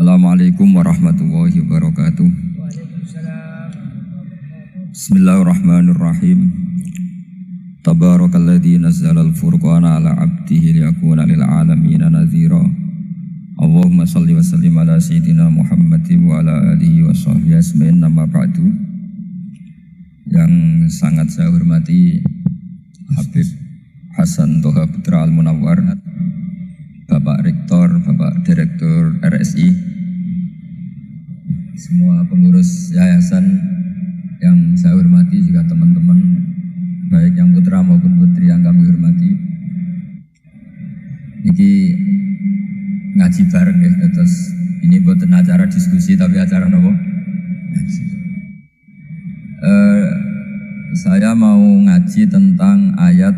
Assalamualaikum warahmatullahi wabarakatuh. Bismillahirrahmanirrahim. Tabarakalladzi nazzala al-furqana ala 'abdihi liyakuna lil 'alamin nadhira. Allahumma shalli wa sallim ala sayyidina Muhammadin wa ala alihi wa sahbihi ajmain. Amma ba'du. Yang sangat saya hormati Habib Hasan Toha Putra Al-Munawwar, Bapak Rektor, Bapak Direktur RSI, semua pengurus yayasan yang saya hormati, juga teman-teman baik yang putra maupun putri yang kami hormati. Ini ngaji bareng ya, terus ini bukan acara diskusi tapi acara apa? Saya mau ngaji tentang ayat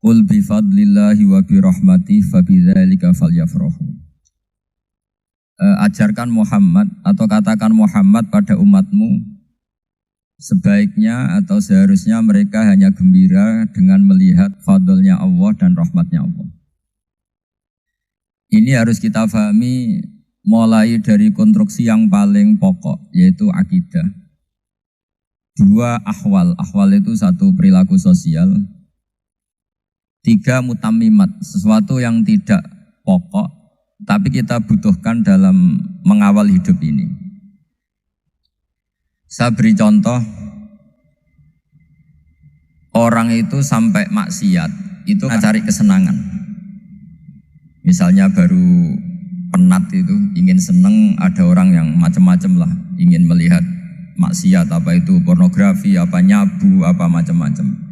Qul bi fadlillahi wa bi rahmatihi fa bidzalika falyafrahu. Ajarkan Muhammad atau katakan Muhammad pada umatmu, sebaiknya atau seharusnya mereka hanya gembira dengan melihat fadlnya Allah dan rahmatnya Allah. Ini harus kita pahami mulai dari konstruksi yang paling pokok, yaitu akidah. Dua ahwal itu satu perilaku sosial. Tiga mutammimat, sesuatu yang tidak pokok tapi kita butuhkan dalam mengawal hidup ini. Saya beri contoh, orang itu sampai maksiat itu cari kesenangan. Misalnya baru penat itu, ingin seneng, ada orang yang macam-macam lah, ingin melihat maksiat, apa itu pornografi, apa nyabu, apa macam-macam.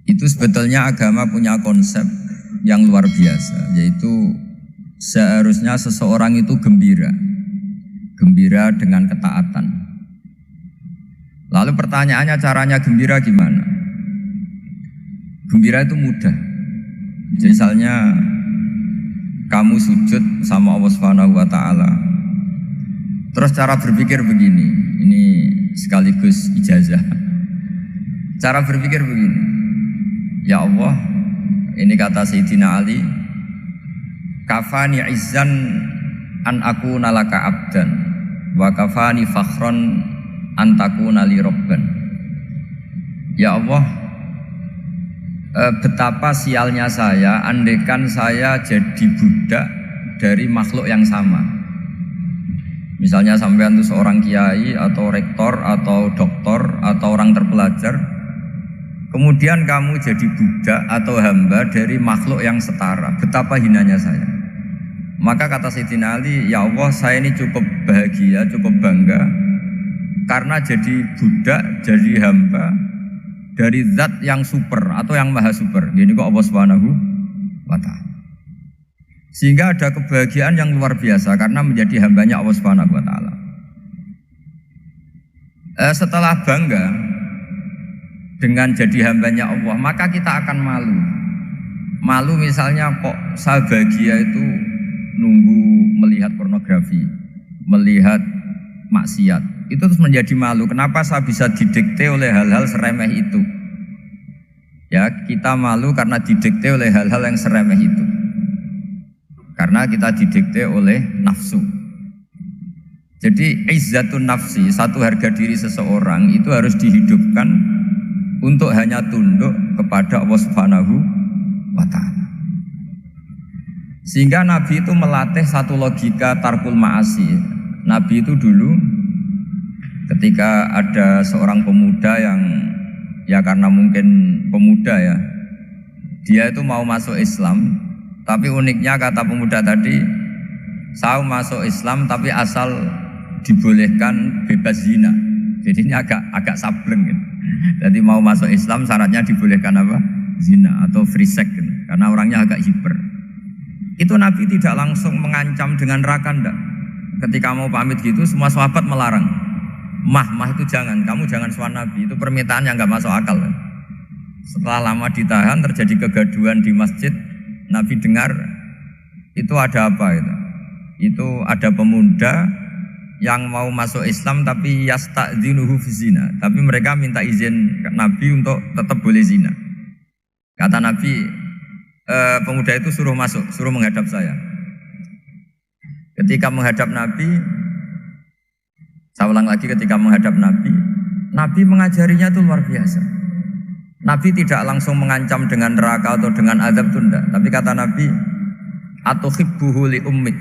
Itu sebetulnya agama punya konsep yang luar biasa, yaitu seharusnya seseorang itu gembira dengan ketaatan. Lalu pertanyaannya, caranya gembira gimana? Gembira itu mudah. Misalnya kamu sujud sama Allah Subhanahu wa taala. Terus cara berpikir begini, ini sekaligus ijazah. Cara berpikir begini. Ya Allah, ini kata Sayyidina Ali, kafani izzan an akuna laka abdan wa kafani fakhron an takuna li rabban. Ya Allah, betapa sialnya saya andaikan saya jadi budak dari makhluk yang sama. Misalnya sampean itu seorang kiai atau rektor atau doktor atau orang terpelajar, kemudian kamu jadi budak atau hamba dari makhluk yang setara, betapa hinanya saya. Maka kata Sayyidina Ali, ya Allah, saya ini cukup bahagia, cukup bangga karena jadi budak, jadi hamba dari zat yang super atau yang maha super. Ini kok Allah Subhanahu wa ta'ala. Sehingga ada kebahagiaan yang luar biasa karena menjadi hambanya Allah Subhanahu wa ta'ala. Setelah bangga dengan jadi hambanya Allah, maka kita akan malu. Malu misalnya kok saya bahagia itu nunggu melihat pornografi, melihat maksiat. Itu terus menjadi malu. Kenapa saya bisa didikte oleh hal-hal seremeh itu? Ya, kita malu karena didikte oleh hal-hal yang seremeh itu. Karena kita didikte oleh nafsu. Jadi izzatun nafsi, satu harga diri seseorang itu harus dihidupkan untuk hanya tunduk kepada Allah Subhanahu wa ta'ala. Sehingga Nabi itu melatih satu logika tarkul ma'asi. Nabi itu dulu ketika ada seorang pemuda yang, ya karena mungkin pemuda ya, dia itu mau masuk Islam, tapi uniknya kata pemuda tadi, saya masuk Islam tapi asal dibolehkan bebas zina. Jadi ini agak sableng gitu. Jadi mau masuk Islam syaratnya dibolehkan apa? Zina atau free sex gitu. Karena orangnya agak hiper. Itu Nabi tidak langsung mengancam dengan neraka enggak. Ketika mau pamit gitu semua sahabat melarang. Mah itu jangan, kamu jangan suan Nabi. Itu permintaan yang enggak masuk akal kan? Setelah lama ditahan terjadi kegaduhan di masjid. Nabi dengar itu ada apa itu? Itu ada pemuda yang mau masuk Islam tapi yasta'dzinuhu fi zina, tapi mereka minta izin Nabi untuk tetap boleh zina. Kata Nabi, pemuda itu suruh masuk, suruh menghadap saya. Ketika menghadap Nabi, saya ulang lagi, ketika menghadap Nabi, Nabi mengajarinya itu luar biasa. Nabi tidak langsung mengancam dengan neraka atau dengan azab, itu enggak. Tapi kata Nabi, atuhibbuhu li ummik.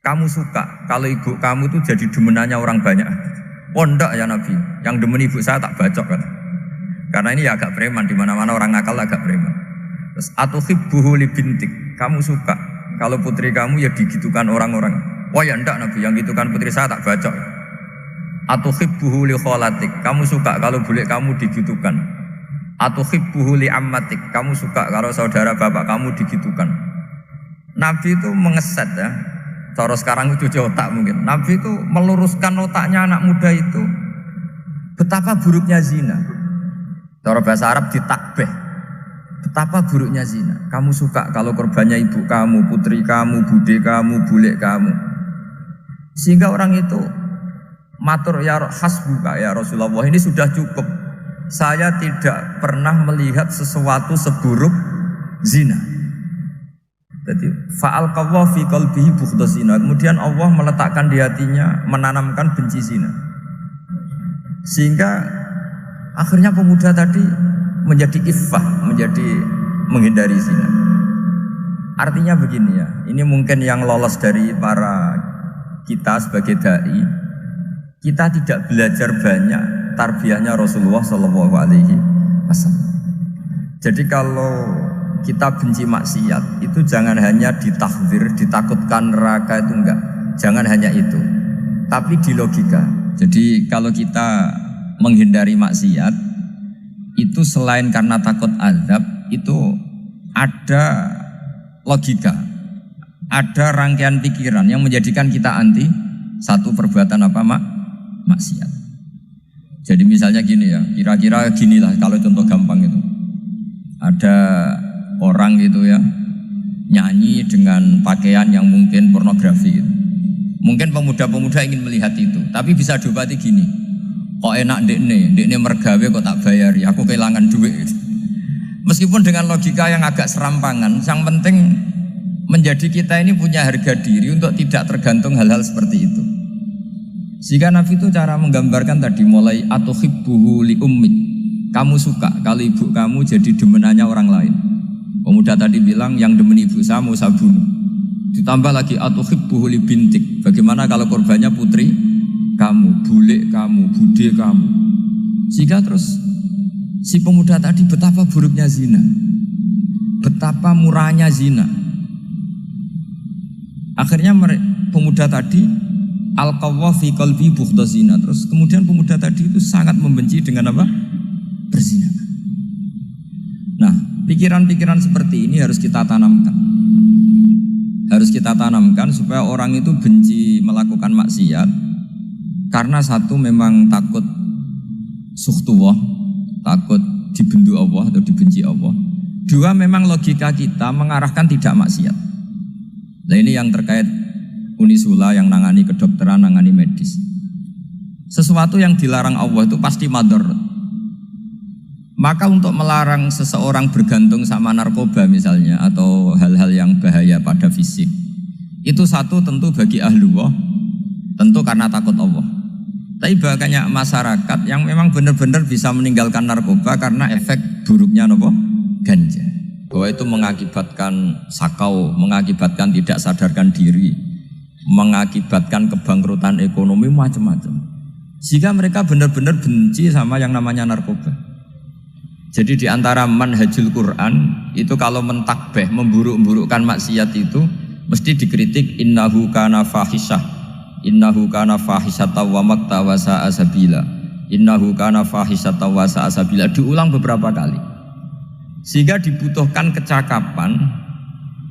Kamu suka kalau ibu kamu itu jadi demenannya orang banyak. Oh enggak ya Nabi, yang demen ibu saya tak bacok kan. Karena ini ya agak preman, di mana-mana orang nakal agak preman. Terus atuhibbuhu li bintik. Kamu suka kalau putri kamu ya digitukan orang-orang. Oh ya enggak Nabi, yang gitukan putri saya tak bacok. Atuhibbuhu li kholatik. Kamu suka kalau bule kamu digitukan. Atuhibbuhu li ammatik. Kamu suka kalau saudara bapak kamu digitukan. Nabi itu mengeset ya. Cara sekarang itu cuci otak mungkin. Nabi itu meluruskan otaknya anak muda itu. Betapa buruknya zina. Cara bahasa Arab ditakbih. Betapa buruknya zina. Kamu suka kalau korbannya ibu kamu, putri kamu, bude kamu, bule kamu. Sehingga orang itu matur ya hasbuka ya Rasulullah, ini sudah cukup. Saya tidak pernah melihat sesuatu seburuk zina. Jadi fa'al qawwa fi qalbihi bughdha zina. Kemudian Allah meletakkan di hatinya, menanamkan benci zina. Sehingga akhirnya pemuda tadi menjadi iffah, menjadi menghindari zina. Artinya begini ya, ini mungkin yang lolos dari para kita sebagai dai, kita tidak belajar banyak tarbiyahnya Rasulullah Shallallahu Alaihi Wasallam. Jadi kalau kita benci maksiat itu jangan hanya ditahdzir, ditakutkan neraka, itu enggak. Jangan hanya itu, tapi di logika. Jadi kalau kita menghindari maksiat itu selain karena takut azab, itu ada logika, ada rangkaian pikiran yang menjadikan kita anti satu perbuatan apa maksiat. Jadi misalnya gini ya, kira-kira ginilah kalau contoh gampang itu. Ada orang gitu ya, nyanyi dengan pakaian yang mungkin pornografi gitu. Mungkin pemuda-pemuda ingin melihat itu, tapi bisa diobati gini. Kok enak dekne mergawe kok tak bayari, aku kehilangan duit gitu. Meskipun dengan logika yang agak serampangan, yang penting menjadi kita ini punya harga diri untuk tidak tergantung hal-hal seperti itu. Sehingga Nabi itu cara menggambarkan tadi mulai atuhibbuhu li ummik. Kamu suka kalau ibu kamu jadi demenannya orang lain. Pemuda tadi bilang yang demen ibu saya mau saya bunuh. Ditambah lagi atuhibbuhu li bintik. Bagaimana kalau korbannya putri kamu, bule kamu, bude kamu. Sehingga terus si pemuda tadi betapa buruknya zina, betapa murahnya zina. Akhirnya pemuda tadi al-qawwa fi qalbi bughdha zina. Terus kemudian pemuda tadi itu sangat membenci dengan apa? Berzina. Nah, pikiran-pikiran seperti ini harus kita tanamkan. Harus kita tanamkan supaya orang itu benci melakukan maksiat. Karena satu memang takut suhtullah, takut dibendu Allah atau dibenci Allah. Dua memang logika kita mengarahkan tidak maksiat. Nah ini yang terkait Unisula yang nangani kedokteran, nangani medis. Sesuatu yang dilarang Allah itu pasti madharat. Maka untuk melarang seseorang bergantung sama narkoba misalnya atau hal-hal yang bahaya pada fisik, itu satu tentu bagi ahlullah, tentu karena takut Allah. Tapi banyak masyarakat yang memang benar-benar bisa meninggalkan narkoba karena efek buruknya ganja. Bahwa itu mengakibatkan sakau, mengakibatkan tidak sadarkan diri, mengakibatkan kebangkrutan ekonomi macam-macam. Sehingga mereka benar-benar benci sama yang namanya narkoba. Jadi di antara manhajul Quran itu kalau mentakbih, memburuk-burukkan maksiat itu mesti dikritik innahu kana fahisyah, innahu kana fahisyata wa maqta wa sa'a sabila, innahu kana fahisyata wa sa'a sabila, diulang beberapa kali. Sehingga dibutuhkan kecakapan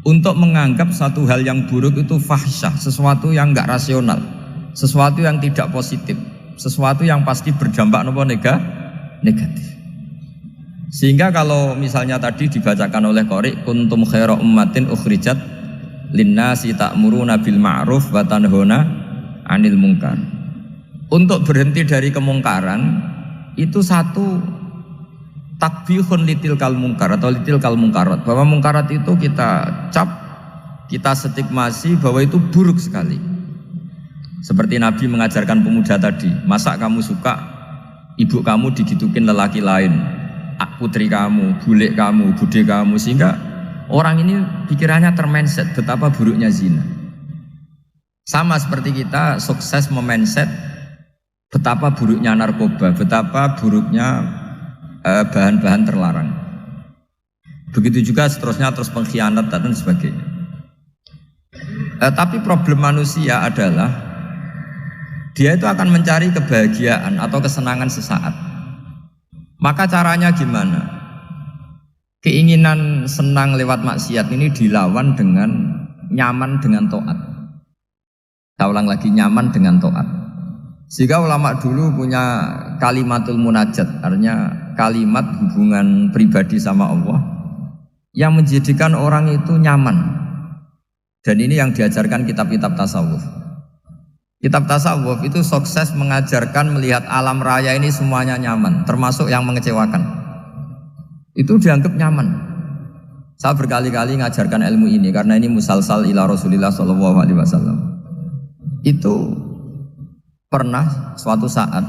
untuk menganggap satu hal yang buruk itu fahisyah, sesuatu yang enggak rasional, sesuatu yang tidak positif, sesuatu yang pasti berdampak negatif. Sehingga kalau misalnya tadi dibacakan oleh qari kuntum khaira ummatin ukhrijat linnasi ta'muruna bil ma'ruf wa tanhauna 'anil munkar. Untuk berhenti dari kemungkaran itu satu takbihun litil kal mungkar atau litil kal mungkarat, bahwa mungkarat itu kita cap, kita stigmasi bahwa itu buruk sekali. Seperti Nabi mengajarkan pemuda tadi, masa kamu suka ibu kamu digitukin lelaki lain, putri kamu, bule kamu, bude kamu, sehingga orang ini pikirannya termindset betapa buruknya zina. Sama seperti kita sukses memindset betapa buruknya narkoba, betapa buruknya bahan-bahan terlarang. Begitu juga seterusnya, terus pengkhianat dan sebagainya. Tapi problem manusia adalah dia itu akan mencari kebahagiaan atau kesenangan sesaat. Maka caranya gimana? Keinginan senang lewat maksiat ini dilawan dengan nyaman dengan taat. Saya ulang lagi, nyaman dengan taat. Sehingga ulama dulu punya kalimatul munajat, artinya kalimat hubungan pribadi sama Allah yang menjadikan orang itu nyaman. Dan ini yang diajarkan kitab-kitab tasawuf. Kitab tasawuf itu sukses mengajarkan melihat alam raya ini semuanya nyaman, termasuk yang mengecewakan. Itu dianggap nyaman. Saya berkali-kali mengajarkan ilmu ini karena ini musalsal ila Rasulillah SAW. Itu pernah suatu saat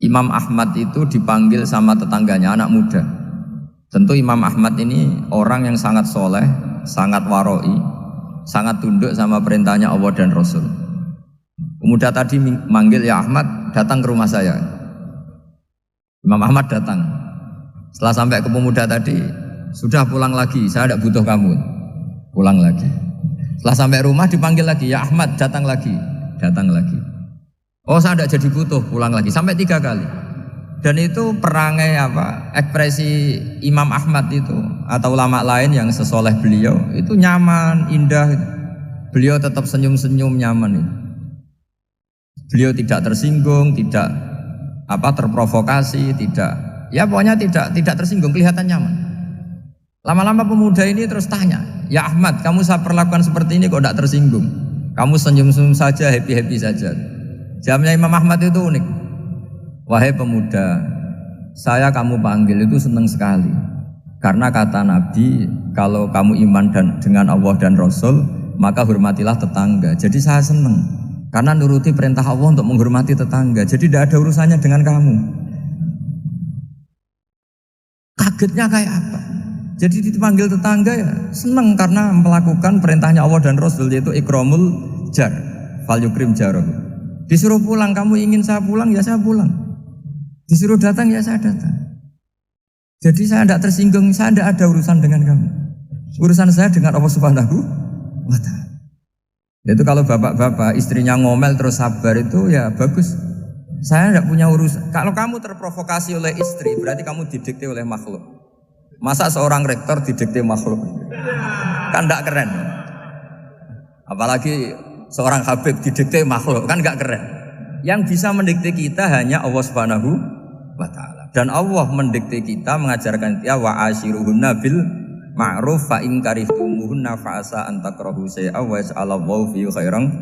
Imam Ahmad itu dipanggil sama tetangganya, anak muda. Tentu Imam Ahmad ini orang yang sangat soleh, sangat waroi, sangat tunduk sama perintahnya Allah dan Rasul. Pemuda tadi manggil, ya Ahmad, datang ke rumah saya. Imam Ahmad datang. Setelah sampai ke pemuda tadi, sudah pulang lagi, saya tidak butuh kamu. Pulang lagi. Setelah sampai rumah dipanggil lagi, ya Ahmad, datang lagi. Datang lagi. Oh, saya tidak jadi butuh, pulang lagi. Sampai 3 kali. Dan itu perangai ekspresi Imam Ahmad itu atau ulama lain yang sesoleh beliau itu nyaman, indah. Beliau tetap senyum-senyum, nyaman itu. Beliau tidak tersinggung, tidak terprovokasi, pokoknya tidak tersinggung, kelihatan nyaman. Lama-lama pemuda ini terus tanya, ya Ahmad, kamu saya perlakukan seperti ini kok tidak tersinggung? Kamu senyum-senyum saja, happy-happy saja. Jawabnya Imam Ahmad itu unik. Wahai pemuda, saya kamu panggil itu senang sekali. Karena kata Nabi, kalau kamu iman dengan Allah dan Rasul, maka hormatilah tetangga. Jadi saya senang. Karena nuruti perintah Allah untuk menghormati tetangga. Jadi tidak ada urusannya dengan kamu. Kagetnya kayak apa? Jadi dipanggil tetangga ya senang karena melakukan perintahnya Allah dan Rasul, yaitu ikramul jar, fal yukrim jaroh. Disuruh pulang, kamu ingin saya pulang, ya saya pulang. Disuruh datang, ya saya datang. Jadi saya tidak tersinggung, saya tidak ada urusan dengan kamu. Urusan saya dengan Allah Subhanahu wa Ta'ala. Itu kalau bapak-bapak istrinya ngomel terus sabar itu ya bagus. Saya tidak punya urusan. Kalau kamu terprovokasi oleh istri, berarti kamu didikte oleh makhluk. Masa seorang rektor didikte makhluk? Kan tidak keren. Apalagi seorang habib didikte makhluk, kan tidak keren. Yang bisa mendikte kita hanya Allah Subhanahu wa Ta'ala. Dan Allah mendikte kita, mengajarkan kita wa ashiruhunna bil ma'ruf fa in karihtumuhunna fa asa an takrahu shay'an wa yaj'alallahu fi khairan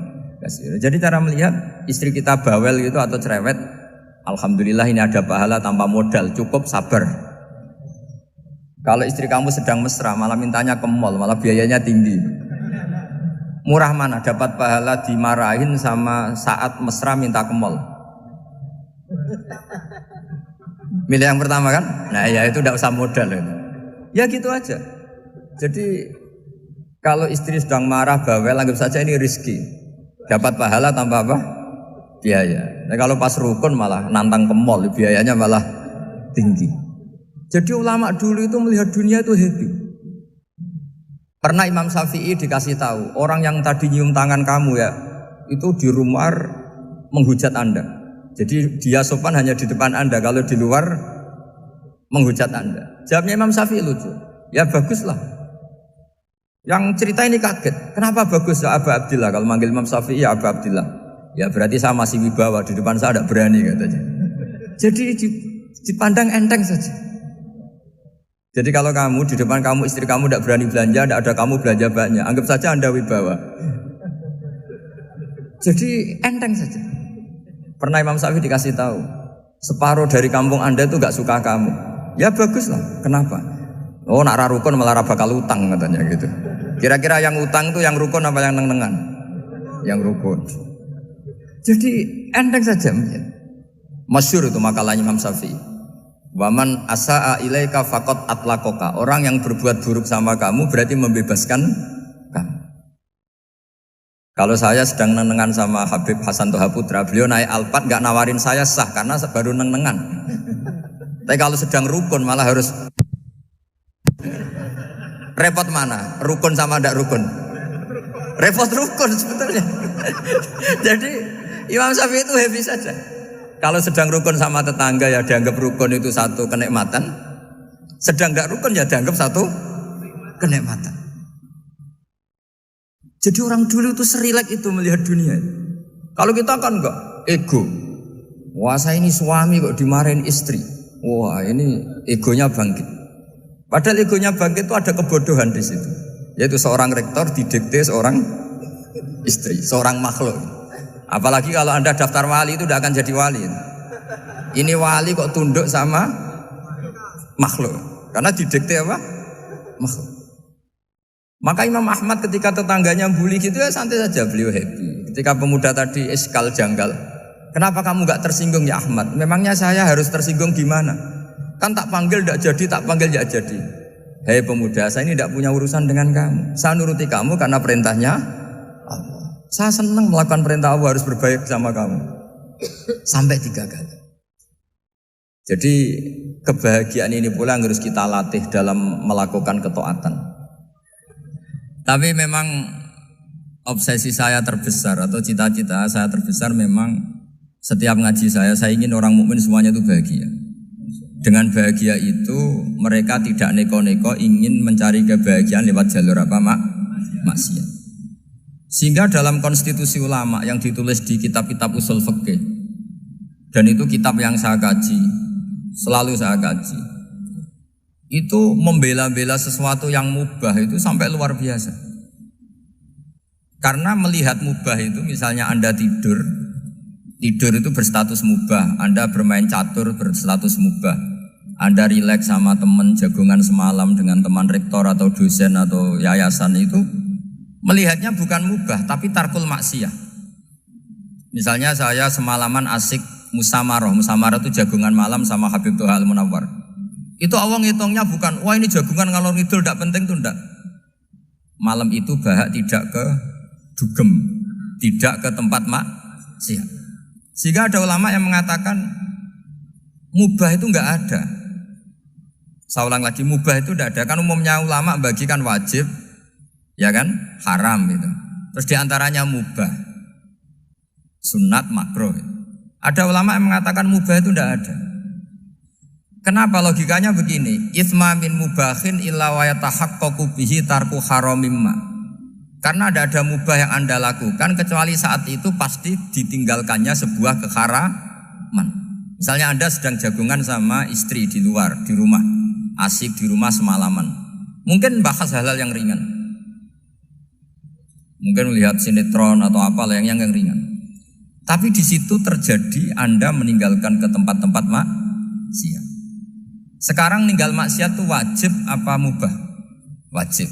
katsira. Jadi cara melihat istri kita bawel gitu atau cerewet, alhamdulillah ini ada pahala tanpa modal, cukup sabar. Kalau istri kamu sedang mesra malah mintanya ke mall, malah biayanya tinggi. Murah mana dapat pahala dimarahin sama saat mesra minta ke mall? Milih yang pertama kan? Nah ya itu tidak usah modal itu. Ya gitu aja. Jadi kalau istri sedang marah bawel, anggap saja ini rezeki. Dapat pahala tanpa apa? Biaya. Nah, kalau pas rukun malah nantang ke mall, biayanya malah tinggi. Jadi ulama dulu itu melihat dunia itu happy. Pernah Imam Syafi'i dikasih tahu, orang yang tadi nyium tangan kamu ya, itu di rumah menghujat Anda. Jadi dia sopan hanya di depan Anda, kalau di luar menghujat Anda. Jawabnya Imam Syafi'i lucu. Ya baguslah. Yang cerita ini kaget. Kenapa bagus ya Aba Abdillah? Kalau manggil Imam Syafi'i ya Aba Abdillah. Ya berarti saya masih wibawa, di depan saya tidak berani katanya. Jadi dipandang enteng saja. Jadi kalau kamu di depan kamu istri kamu tidak berani belanja, tidak ada kamu belanja banyak, anggap saja Anda wibawa. Jadi enteng saja. Pernah Imam Syafi'i dikasih tahu, separuh dari kampung Anda itu gak suka kamu. Ya bagus lah. Kenapa? Oh nak rukun malah bakal utang katanya gitu. Kira-kira yang utang itu yang rukun apa yang neng-nengan? Yang rukun. Jadi enteng saja mungkin. Masyhur itu makalahnya Imam Syafi'i. Waman asa'a ilaika faqad atlaqaka. Orang yang berbuat buruk sama kamu berarti membebaskan kamu. Kalau saya sedang nenengan sama Habib Hasan Toha Putra, beliau naik Alphard nggak nawarin saya sah karena baru nenengan. Tapi kalau sedang rukun malah harus repot mana? Rukun sama ndak rukun? Repot rukun sebetulnya. Jadi Imam Syafi'i itu happy saja. Kalau sedang rukun sama tetangga ya dianggap rukun itu satu kenikmatan. Sedang ndak rukun ya dianggap satu kenikmatan. Jadi orang dulu itu serilek itu melihat dunia. Kalau kita kan enggak, ego. Wah saya ini suami kok dimarahin istri. Wah ini egonya bangkit. Padahal egonya bangkit itu ada kebodohan di situ. Yaitu seorang rektor didikte seorang istri, seorang makhluk. Apalagi kalau Anda daftar wali itu tidak akan jadi wali. Ini wali kok tunduk sama makhluk. Karena didikte apa? Makhluk. Maka Imam Ahmad ketika tetangganya bully gitu ya santai saja, beliau happy. Ketika pemuda tadi eskal janggal, kenapa kamu gak tersinggung ya Ahmad? Memangnya saya harus tersinggung gimana? Kan tak panggil gak jadi, tak panggil gak jadi. Hei pemuda, saya ini tidak punya urusan dengan kamu. Saya nuruti kamu karena perintahnya Allah. Saya senang melakukan perintah Allah, harus berbaik sama kamu. Sampai 3 kali. Jadi kebahagiaan ini pula yang harus kita latih dalam melakukan ketaatan. Tapi memang obsesi saya terbesar atau cita-cita saya terbesar memang setiap ngaji saya ingin orang mukmin semuanya itu bahagia. Dengan bahagia itu mereka tidak neko-neko ingin mencari kebahagiaan lewat jalur apa maksiat. Sehingga dalam konstitusi ulama yang ditulis di kitab-kitab usul fikih, dan itu kitab yang saya kaji, selalu saya kaji. Itu membela-bela sesuatu yang mubah itu sampai luar biasa. Karena melihat mubah itu misalnya Anda tidur itu berstatus mubah, Anda bermain catur berstatus mubah, Anda rileks sama teman jagungan semalam dengan teman rektor atau dosen atau yayasan itu melihatnya bukan mubah tapi tarkul maksiyah. Misalnya saya semalaman asik musamarah itu jagungan malam sama Habib Toha Al-Munawwar. Itu Allah ngitungnya bukan, wah ini jagungan ngalor ngidul tidak penting tuh enggak. Malam itu bahak tidak ke dugem, tidak ke tempat maksiat. Sehingga ada ulama yang mengatakan mubah itu enggak ada. Saya ulang lagi, mubah itu enggak ada. Kan umumnya ulama bagikan wajib, ya kan, haram gitu. Terus diantaranya mubah, sunat, makruh. Ada ulama yang mengatakan mubah itu enggak ada. Kenapa logikanya begini? Itsma min mubahin illa wa yatahaqqaqu bihi tarku haramimma. Karena tidak ada mubah yang Anda lakukan kecuali saat itu pasti ditinggalkannya sebuah keharaman. Misalnya Anda sedang jagungan sama istri di luar, di rumah, asik di rumah semalaman. Mungkin bahas hal-hal yang ringan. Mungkin melihat sinetron atau apalah yang ringan. Tapi di situ terjadi Anda meninggalkan ke tempat-tempat maksiat. Sekarang ninggal maksiat itu wajib apa mubah? Wajib.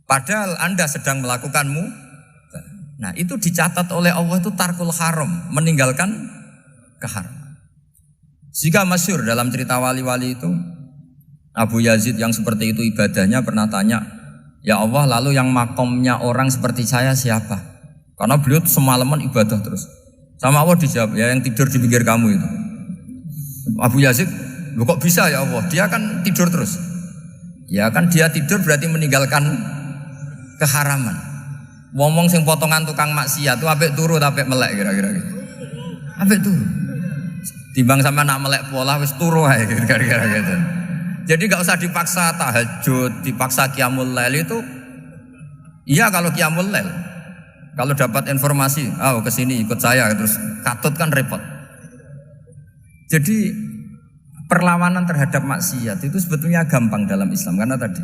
Padahal Anda sedang melakukan mubah. Nah itu dicatat oleh Allah itu tarkul haram, meninggalkan keharaman. Jika masyhur dalam cerita wali-wali itu, Abu Yazid yang seperti itu ibadahnya pernah tanya, ya Allah lalu yang makomnya orang seperti saya siapa? Karena beliau semalaman ibadah terus. Sama Allah dijawab, ya yang tidur di pinggir kamu itu. Abu Yazid, loh kok bisa ya Allah? Dia kan tidur terus. Ya kan dia tidur berarti meninggalkan keharaman. Ngomong sing potongan tukang maksiat tuh apik turu apik melek kira-kira gitu. Apik turu. Timbang sama nak melek pola wis turu ae kira-kira gitu. Jadi enggak usah dipaksa tahajud, dipaksa qiyamul lail itu. Iya kalau qiyamul lail. Kalau dapat informasi, ke sini ikut saya terus katut kan repot. Jadi perlawanan terhadap maksiat itu sebetulnya gampang dalam Islam karena tadi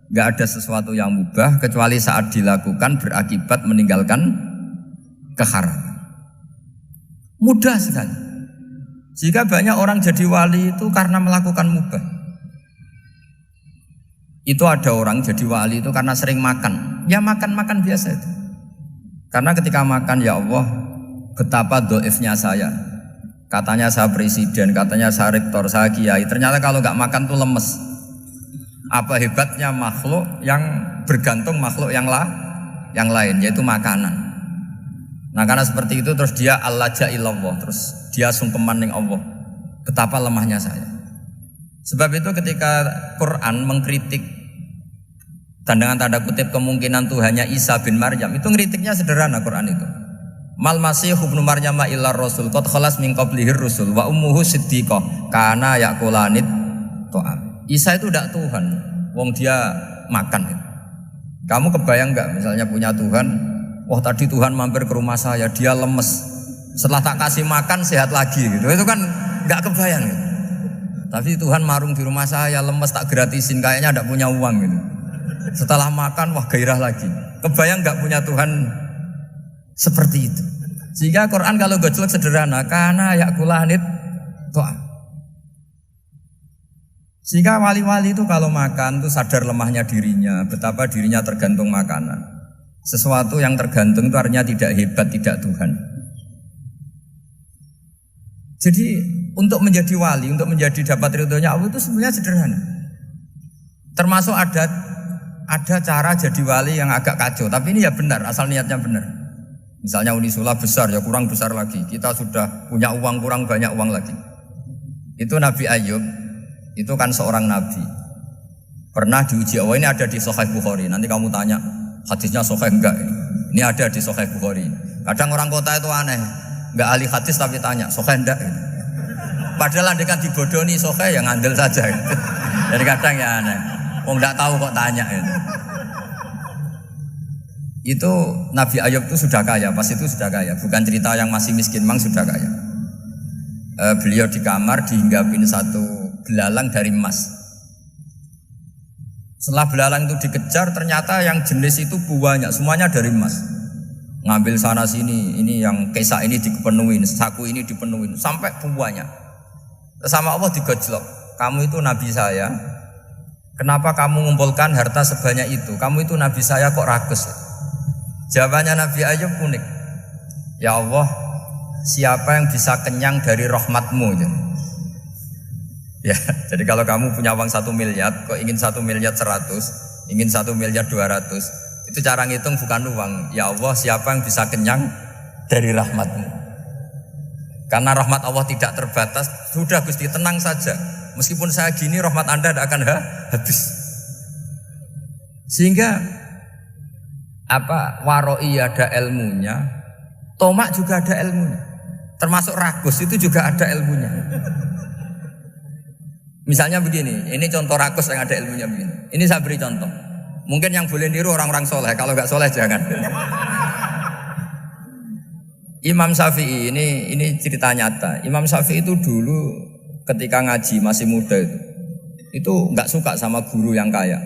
nggak ada sesuatu yang mubah kecuali saat dilakukan berakibat meninggalkan keharaman. Mudah sekali. Jika banyak orang jadi wali itu karena melakukan mubah. Itu ada orang jadi wali itu karena sering makan. Ya makan-makan biasa itu. Karena ketika makan, ya Allah, betapa doifnya saya. Katanya saya presiden, katanya saya rektor, saya kiai. Ternyata kalau nggak makan tuh lemes. Apa hebatnya makhluk yang bergantung makhluk yang lain, yaitu makanan. Nah karena seperti itu terus dia al-laja'illallah, terus dia sungkeman ning Allah. Betapa lemahnya saya. Sebab itu ketika Quran mengkritik dan dengan tanda kutip kemungkinan Tuhannya Isa bin Maryam, itu ngeritiknya sederhana Quran itu. Mal masih ibnu Maryam illar rasul qad khalas min qablihir rusul wa ummuhu siddiqah kana yaqulanit ta'am. Isa itu tidak Tuhan, wong dia makan. Kamu kebayang nggak misalnya punya Tuhan, wah tadi Tuhan mampir ke rumah saya, dia lemes, setelah tak kasih makan sehat lagi gitu. Itu kan nggak kebayang gitu. Tapi Tuhan marung di rumah saya, lemes tak gratisin, kayaknya tidak punya uang gitu. Setelah makan, wah gairah lagi. Kebayang nggak punya Tuhan seperti itu. Sehingga Quran kalau gojlok sederhana, karena yakulanit to'a. Sehingga wali-wali itu kalau makan itu sadar lemahnya dirinya, betapa dirinya tergantung makanan. Sesuatu yang tergantung itu artinya tidak hebat, tidak Tuhan. Jadi untuk menjadi wali, untuk menjadi dapat ridhonya Allah itu sebenarnya sederhana. Termasuk ada cara jadi wali yang agak kacau, tapi ini ya benar, asal niatnya benar. Misalnya Unisula besar, ya kurang besar lagi. Kita sudah punya uang, kurang banyak uang lagi. Itu Nabi Ayub. Itu kan seorang nabi. Pernah diuji Allah, ini ada di Sahih Bukhari. Nanti kamu tanya, hadisnya sahih enggak? Ini ada di Sahih Bukhari. Kadang orang kota itu aneh, enggak ahli hadis tapi tanya, sahih enggak? Padahal andai kan dibodoni sahih, ya ngandel saja. Jadi kadang ya aneh. Wong enggak tahu kok tanya itu. Itu Nabi Ayub itu sudah kaya, pas itu sudah kaya. Bukan cerita yang masih miskin, memang sudah kaya. Beliau di kamar dihinggapin satu belalang dari emas. Setelah belalang itu dikejar, ternyata yang jenis itu banyak, semuanya dari emas. Ngambil sana sini, ini yang kesak ini dipenuhin, saku ini dipenuhin, sampai banyak. Sama Allah digojlok, kamu itu nabi saya, kenapa kamu mengumpulkan harta sebanyak itu? Kamu itu nabi saya kok rakus? Jawabannya Nabi Ayub unik. Ya Allah, siapa yang bisa kenyang dari rahmatmu? Ya, jadi kalau kamu punya uang 1 miliar, kok ingin 1 miliar 100, ingin 1 miliar 200, itu cara ngitung bukan uang. Ya Allah, siapa yang bisa kenyang dari rahmatmu? Karena rahmat Allah tidak terbatas. Sudah Gusti, tenang saja. Meskipun saya gini, rahmat Anda tidak akan habis. Sehingga waroi ada ilmunya, tomak juga ada ilmunya. Termasuk ragus itu juga ada ilmunya. Misalnya begini, ini contoh rakus yang ada ilmunya begini. Ini saya beri contoh. Mungkin yang boleh niru orang-orang soleh, kalau nggak soleh jangan. Imam Syafi'i ini cerita nyata. Imam Syafi'i itu dulu ketika ngaji masih muda itu nggak suka sama guru yang kaya.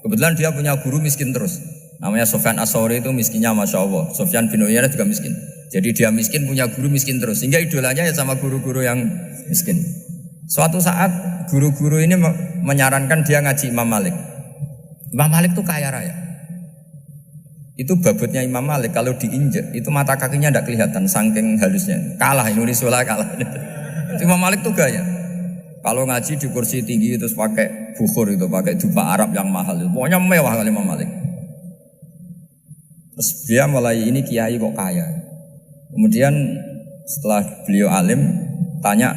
Kebetulan dia punya guru miskin terus. Namanya Sufyan As-Tsauri, itu miskinnya Masya Allah. Sufyan bin Uyainah juga miskin. Jadi dia miskin, punya guru miskin terus. Sehingga idolanya ya sama guru-guru yang miskin. Suatu saat guru-guru ini menyarankan dia ngaji Imam Malik. Imam Malik itu kaya raya. Itu babutnya Imam Malik kalau diinjek itu mata kakinya tidak kelihatan saking halusnya. Kalah Indonesia kalah. Imam Malik tuh gaya. Kalau ngaji di kursi tinggi terus pakai bukhur itu, pakai jubah Arab yang mahal itu. Pokoknya mewah kali Imam Malik. Terus dia mulai ini kiai kok kaya. Kemudian setelah beliau alim tanya,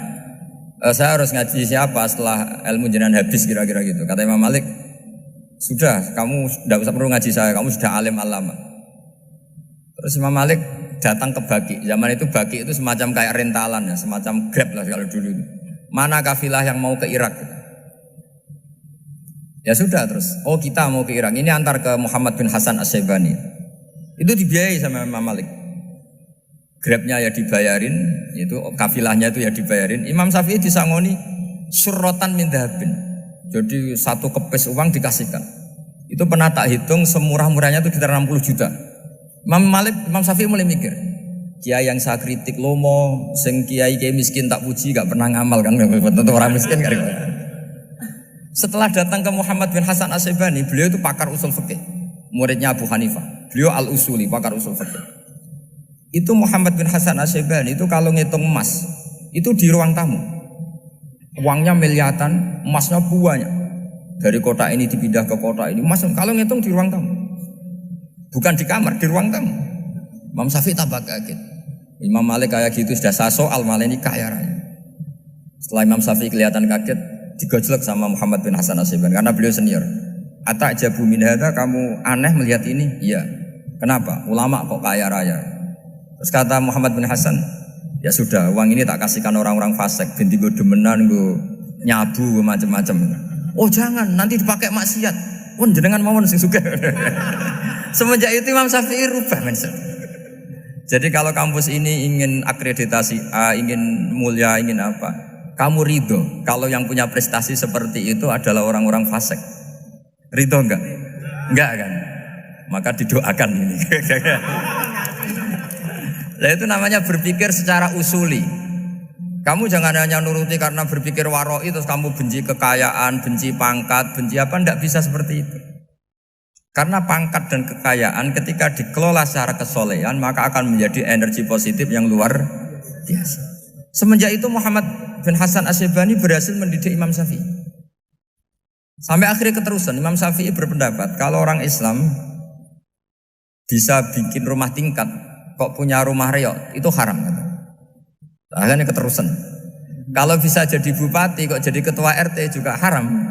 saya harus ngaji siapa setelah ilmu jenengan habis kira-kira gitu. Kata Imam Malik, sudah kamu tidak usah perlu ngaji saya, kamu sudah alim alama. Terus Imam Malik datang ke Baki. Zaman itu Baki itu semacam kayak rentalan ya, semacam Grab lah kalau dulu. Mana kafilah yang mau ke Irak? Ya sudah terus, oh kita mau ke Irak. Ini antar ke Muhammad bin Hasan As-Syaibani. Itu dibiayai sama Imam Malik. Grabnya ya dibayarin, itu kafilahnya itu ya dibayarin. Imam Syafi'i disangoni surrotan min dhahabin. Jadi satu kepes uang dikasihkan. Itu pernah tak hitung semurah-murahnya itu sekitar 60 juta. Imam Syafi'i mulai mikir, kiai yang saya kritik lomo, sing kiai miskin tak puji, gak pernah ngamal kan, tentu orang miskin kan. Setelah datang ke Muhammad bin Hasan Asy-Syaibani, beliau itu pakar usul fikih, muridnya Abu Hanifah. Beliau al-usuli, pakar usul fikih. Itu Muhammad bin Hasan Asy-Syaibani itu kalau ngitung emas, itu di ruang tamu. Uangnya miliaran, emasnya banyak. Dari kota ini dipindah ke kota ini, emas kalau ngitung di ruang tamu. Bukan di kamar, di ruang tamu. Imam Syafi'i tambah kaget. Imam Malik kayak gitu sudah soal malah ini kaya raya. Setelah Imam Syafi'i kelihatan kaget, digojlok sama Muhammad bin Hasan Asy-Syaibani karena beliau senior. Atajabu min hadza, kamu aneh melihat ini? Iya. Kenapa? Ulama kok kaya raya. Terus kata Muhammad bin Hasan, ya sudah, uang ini tak kasihkan orang-orang fasik, binti gue demenan, gue nyabu, gue macam-macam. Oh jangan, nanti dipakai maksiat. Pun jenengan mawon sing sugih. Semenjak itu Imam Syafi'i rubah mindset. Jadi kalau kampus ini ingin akreditasi A, ingin mulia, ingin apa, kamu ridho kalau yang punya prestasi seperti itu adalah orang-orang fasik. Ridho enggak? Enggak kan? Maka didoakan ini. Nah itu namanya berpikir secara usuli. Kamu jangan hanya nuruti karena berpikir waroi terus kamu benci kekayaan, benci pangkat, benci apa, enggak bisa seperti itu. Karena pangkat dan kekayaan ketika dikelola secara kesolehan maka akan menjadi energi positif yang luar biasa. Semenjak itu Muhammad bin Hasan Asy-Syaibani berhasil mendidik Imam Syafi'i. Sampai akhirnya keterusan Imam Syafi'i berpendapat kalau orang Islam bisa bikin rumah tingkat kok punya rumah reot itu haram. Akhirnya keterusan. Kalau bisa jadi bupati kok jadi ketua RT juga haram.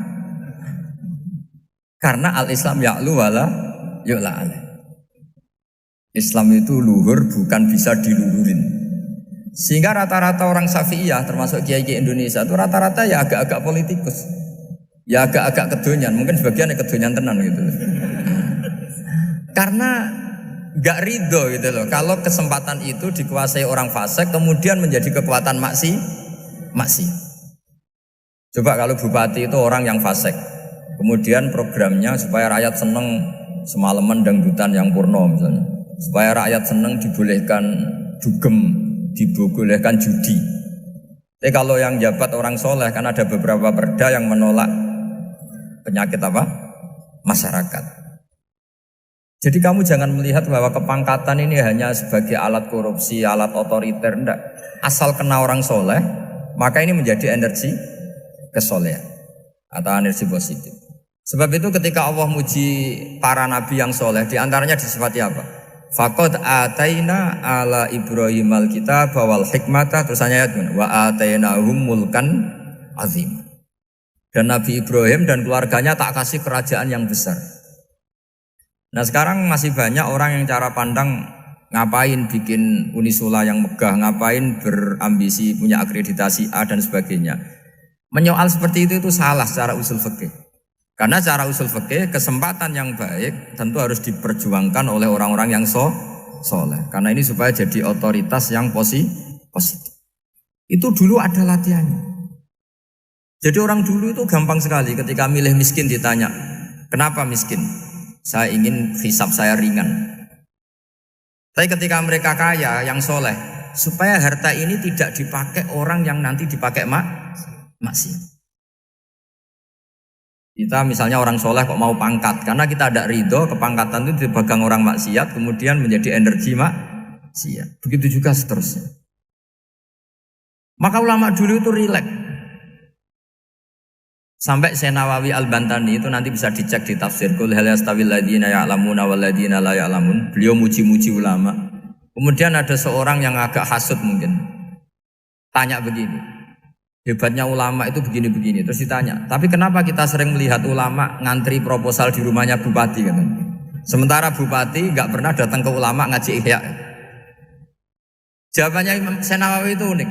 Karena al-Islam ya'lu wala yu'la alaih. Islam itu luhur bukan bisa diluhurin. Sehingga rata-rata orang Syafi'iyah termasuk kiai-kiai Indonesia itu rata-rata ya agak-agak politikus. Ya agak-agak kedonyan, mungkin sebagian kedonyan tenan gitu. Karena gak ridho gitu loh. Kalau kesempatan itu dikuasai orang fasik kemudian menjadi kekuatan maksi. Coba kalau bupati itu orang yang fasik. Kemudian programnya supaya rakyat seneng semalaman dangdutan yang purno misalnya. Supaya rakyat seneng dibolehkan dugem, dibolehkan judi. Tapi kalau yang jabat orang soleh kan ada beberapa perda yang menolak penyakit apa? Masyarakat. Jadi kamu jangan melihat bahwa kepangkatan ini hanya sebagai alat korupsi, alat otoriter, enggak. Asal kena orang soleh, maka ini menjadi energi kesolehan atau energi positif. Sebab itu ketika Allah muji para nabi yang soleh, diantaranya disifati apa? Faqad ataina ala Ibrahim al-kitab wal hikmata, terus ayat wa atainahum mulkan azim. Dan Nabi Ibrahim dan keluarganya tak kasih kerajaan yang besar. Nah sekarang masih banyak orang yang cara pandang ngapain bikin Unisula yang megah, ngapain berambisi punya akreditasi A dan sebagainya. Menyoal seperti itu salah secara usul fikih. Karena secara usul fikih kesempatan yang baik tentu harus diperjuangkan oleh orang-orang yang soleh. Karena ini supaya jadi otoritas yang positif. Itu dulu ada latihannya. Jadi orang dulu itu gampang sekali ketika milih miskin ditanya, kenapa miskin? Saya ingin hisab saya ringan. Tapi ketika mereka kaya yang soleh, supaya harta ini tidak dipakai orang yang nanti dipakai maksiat. Kita misalnya orang soleh kok mau pangkat, karena kita ada ridho kepangkatan itu dipegang orang maksiat, kemudian menjadi energi maksiat. Begitu juga seterusnya. Maka ulama dulu itu rileks. Sampai Syekh Nawawi Al-Bantani itu nanti bisa dicek di tafsir Qul hal yastawil ladzina ya'lamuna wal ladzina la ya'lamun. Beliau muji-muji ulama. Kemudian ada seorang yang agak hasud mungkin. Tanya begini. Hebatnya ulama itu begini-begini. Terus ditanya, tapi kenapa kita sering melihat ulama ngantri proposal di rumahnya bupati kan? Sementara bupati nggak pernah datang ke ulama ngaji ihya. Jawabannya Imam Syekh Nawawi itu unik.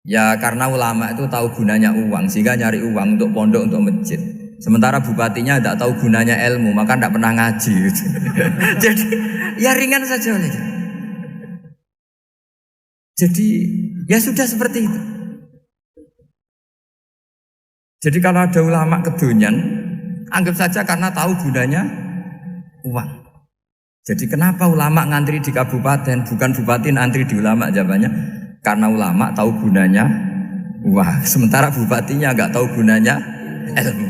Ya karena ulama itu tahu gunanya uang, sehingga nyari uang untuk pondok, untuk masjid. Sementara bupatinya tidak tahu gunanya ilmu, maka tidak pernah ngaji. Jadi ya ringan saja. Jadi ya sudah seperti itu. Jadi kalau ada ulama kedonyan, anggap saja karena tahu gunanya uang. Jadi kenapa ulama ngantri di kabupaten, bukan bupati ngantri di ulama? Jawabannya, karena ulama tahu gunanya uang. Sementara bupatinya nggak tahu gunanya ilmu.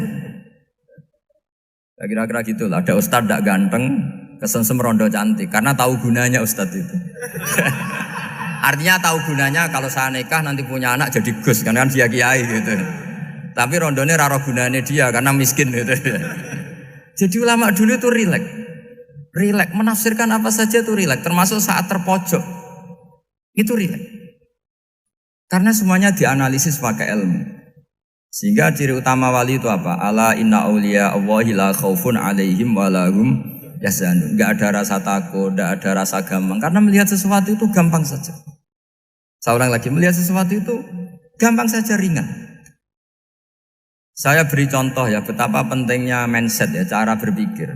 Ya, kira-kira gitu lah. Ada ustadz tidak ganteng, kesensem rondo cantik. Karena tahu gunanya ustadz itu. Artinya tahu gunanya kalau saya nikah nanti punya anak jadi gus. Karena kan dia kiai gitu. Tapi rondonya raro gunanya dia karena miskin gitu. Jadi ulama dulu itu rileks. Rileks, menafsirkan apa saja itu rileks. Termasuk saat terpojok. Itu rileks. Karena semuanya dianalisis pakai ilmu. Sehingga ciri utama wali itu apa? Ala inna awliya Allahi la khaufun alaihim walahum yahzanun. Enggak ada rasa takut, enggak ada rasa gampang. Karena melihat sesuatu itu gampang saja. Saya ulang lagi, melihat sesuatu itu gampang saja, ringan. Saya beri contoh ya, betapa pentingnya mindset ya, cara berpikir.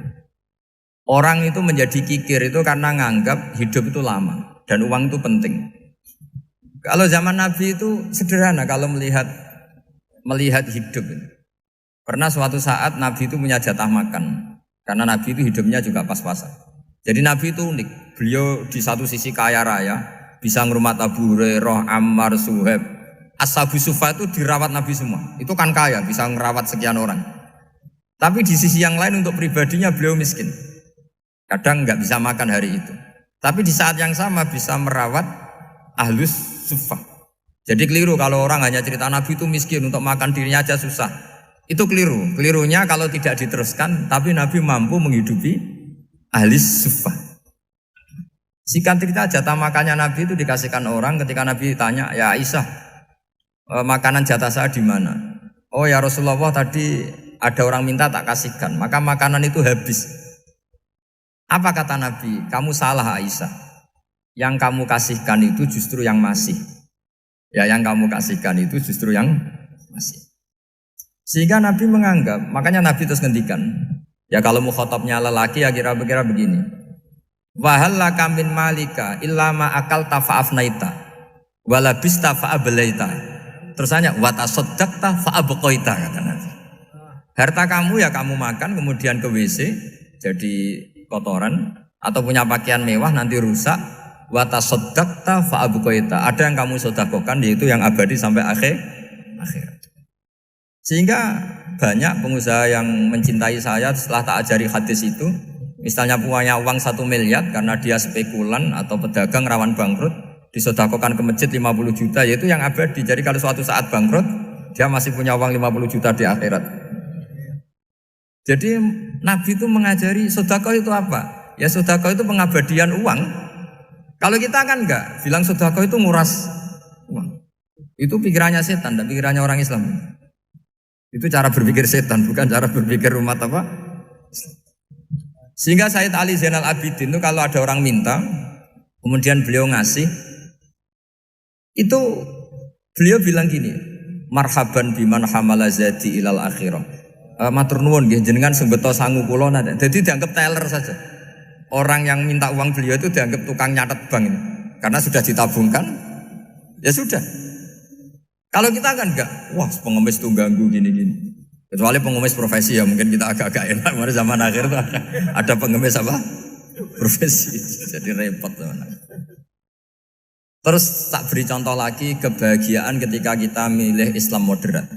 Orang itu menjadi kikir itu karena nganggap hidup itu lama dan uang itu penting. Kalau zaman Nabi itu sederhana kalau melihat hidup. Pernah suatu saat Nabi itu punya jatah makan. Karena Nabi itu hidupnya juga pas-pasan. Jadi Nabi itu unik. Beliau di satu sisi kaya raya, bisa ngerumat Abu Hurairah, Ammar, Suhaib. Ashabu Sufa itu dirawat Nabi semua. Itu kan kaya, bisa ngerawat sekian orang. Tapi di sisi yang lain untuk pribadinya beliau miskin. Kadang nggak bisa makan hari itu. Tapi di saat yang sama bisa merawat Ahlus Sufa. Jadi keliru kalau orang hanya cerita Nabi itu miskin, untuk makan dirinya aja susah. Itu keliru. Kelirunya kalau tidak diteruskan, tapi Nabi mampu menghidupi ahli suffah. Singkat cerita jatah makannya Nabi itu dikasihkan orang ketika Nabi tanya, ya Aisyah, makanan jatah saya di mana? Oh ya Rasulullah, tadi ada orang minta tak kasihkan, maka makanan itu habis. Apa kata Nabi? Kamu salah Aisyah. Yang kamu kasihkan itu justru yang masih. Ya yang kamu kasihkan itu justru yang masih. Sehingga Nabi menganggap, makanya Nabi terus ngendikan, ya kalau mukhatabnya lelaki ya kira-kira begini. Wahal laka min malika illa ma akalta fa'afnaita walabista fa'ablaita. Terus hanya wa tasaddaqta fa'abqaita kata Nabi. Harta kamu ya kamu makan kemudian ke WC jadi kotoran atau punya pakaian mewah nanti rusak. Wa tasaddaqta fa'abqaita. Ada yang kamu sedekahkan yaitu yang abadi sampai akhir. Sehingga banyak pengusaha yang mencintai saya setelah tak ajari hadis itu, misalnya punya uang 1 miliar karena dia spekulan atau pedagang rawan bangkrut, disedekahkan ke masjid 50 juta, yaitu yang abadi. Jadi kalau suatu saat bangkrut, dia masih punya uang 50 juta di akhirat. Jadi Nabi itu mengajari sedekah itu apa? Ya sedekah itu pengabadian uang. Kalau kita kan enggak, bilang sedekah itu nguras uang. Itu pikirannya setan dan pikirannya orang Islam. Itu cara berpikir setan, bukan cara berpikir umat apa? Sehingga Sayyid Ali Zainal Abidin itu kalau ada orang minta, kemudian beliau ngasih, itu beliau bilang gini, marhaban biman hamala zadi ilal akhirah. Matur nuwun nggih jenengan sing beto sangu kula nate. Jadi dianggap teller saja. Orang yang minta uang beliau itu dianggap tukang nyatet bank ini. Karena sudah ditabungkan, ya sudah. Kalau kita kan enggak, wah pengemis tuh ganggu gini-gini. Kecuali pengemis profesi ya mungkin kita agak-agak enak. Mari zaman akhir tuh ada pengemis apa? Profesi. Jadi repot teman. Terus tak beri contoh lagi kebahagiaan ketika kita milih Islam moderat.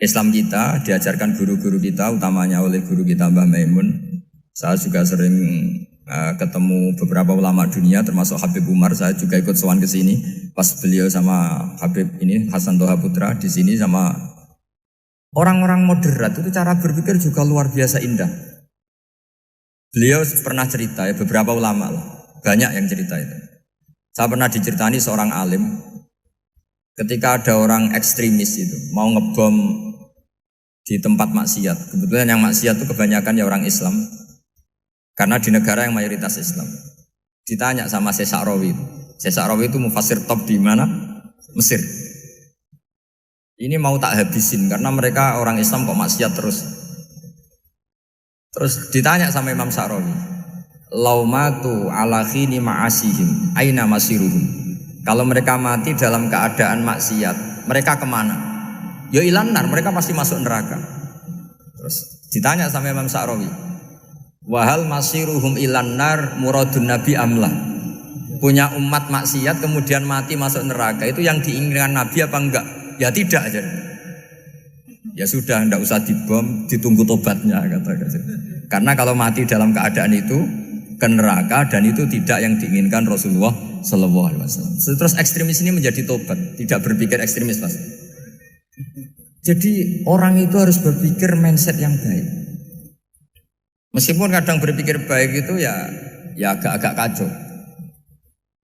Islam kita diajarkan guru-guru kita, utamanya oleh guru kita Mbah Maimun. Saya juga sering ketemu beberapa ulama dunia, termasuk Habib Umar. Saya juga ikut sowan ke sini pas beliau sama Habib ini Hasan Toha Putra di sini sama orang-orang moderat. Itu cara berpikir juga luar biasa indah. Beliau pernah cerita ya, beberapa ulama lah, banyak yang cerita itu. Saya pernah diceritani seorang alim ketika ada orang ekstremis itu mau ngebom di tempat maksiat. Kebetulan yang maksiat itu kebanyakan ya orang Islam. Karena di negara yang mayoritas Islam. Ditanya sama Syekh Sa'rawi. Syekh Sa'rawi itu mufassir top di mana? Mesir. Ini mau tak habisin karena mereka orang Islam kok maksiat terus. Terus ditanya sama Imam Sa'rawi. Laumatu ala khini ma'asihim aina masiruhum. Kalau mereka mati dalam keadaan maksiat, mereka kemana? Ya ilanar, mereka pasti masuk neraka. Terus ditanya sama Imam Sa'rawi. Wahal masiruhum ilanar muradun nabi amlah. Punya umat maksiat kemudian mati masuk neraka, itu yang diinginkan Nabi apa enggak? Ya tidak aja. Ya sudah, ndak usah dibom, ditunggu tobatnya kata. Karena kalau mati dalam keadaan itu ke neraka dan itu tidak yang diinginkan Rasulullah Sallallahu Alaihi Wasallam. Terus ekstremis ini menjadi tobat, tidak berpikir ekstremis Mas. Jadi orang itu harus berpikir mindset yang baik. Meskipun kadang berpikir baik itu ya agak-agak kacau.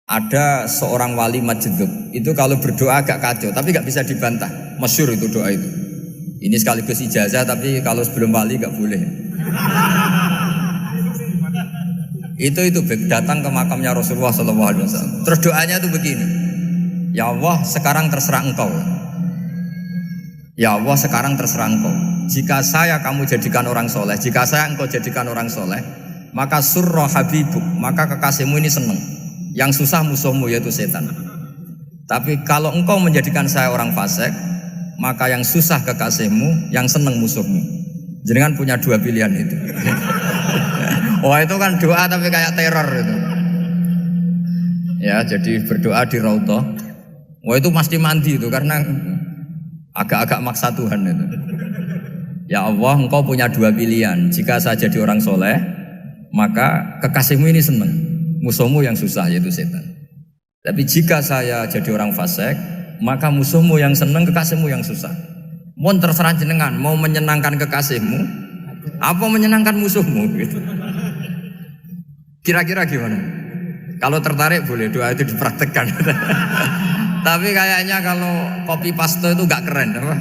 Ada seorang wali majdub itu kalau berdoa agak kacau, tapi nggak bisa dibantah. Masyhur itu doa itu. Ini sekaligus ijazah, tapi kalau sebelum wali nggak boleh. Itu datang ke makamnya Rasulullah SAW. Terus doanya itu begini, ya Allah sekarang terserah engkau. Ya Allah sekarang terserah engkau. Jika saya kamu jadikan orang soleh, jika saya engkau jadikan orang soleh, maka surra habibuk, maka kekasihmu ini senang. Yang susah musuhmu yaitu setan. Tapi kalau engkau menjadikan saya orang fasik, maka yang susah kekasihmu, yang senang musuhmu. Jangan punya dua pilihan itu. Wah itu kan doa tapi kayak teror itu. Ya jadi berdoa di Raudhah. Wah itu pasti mandi itu karena agak-agak maksa Tuhan itu. Ya Allah engkau punya dua pilihan. Jika saya jadi orang soleh, maka kekasihmu ini senang. Musuhmu yang susah yaitu setan. Tapi jika saya jadi orang fasik, maka musuhmu yang senang, kekasihmu yang susah. Mohon terserah jenengan, mau menyenangkan kekasihmu, apa menyenangkan musuhmu gitu. Kira-kira gimana? Kalau tertarik boleh doa itu dipraktekkan. Tapi kayaknya kalau copy paste itu gak keren apa?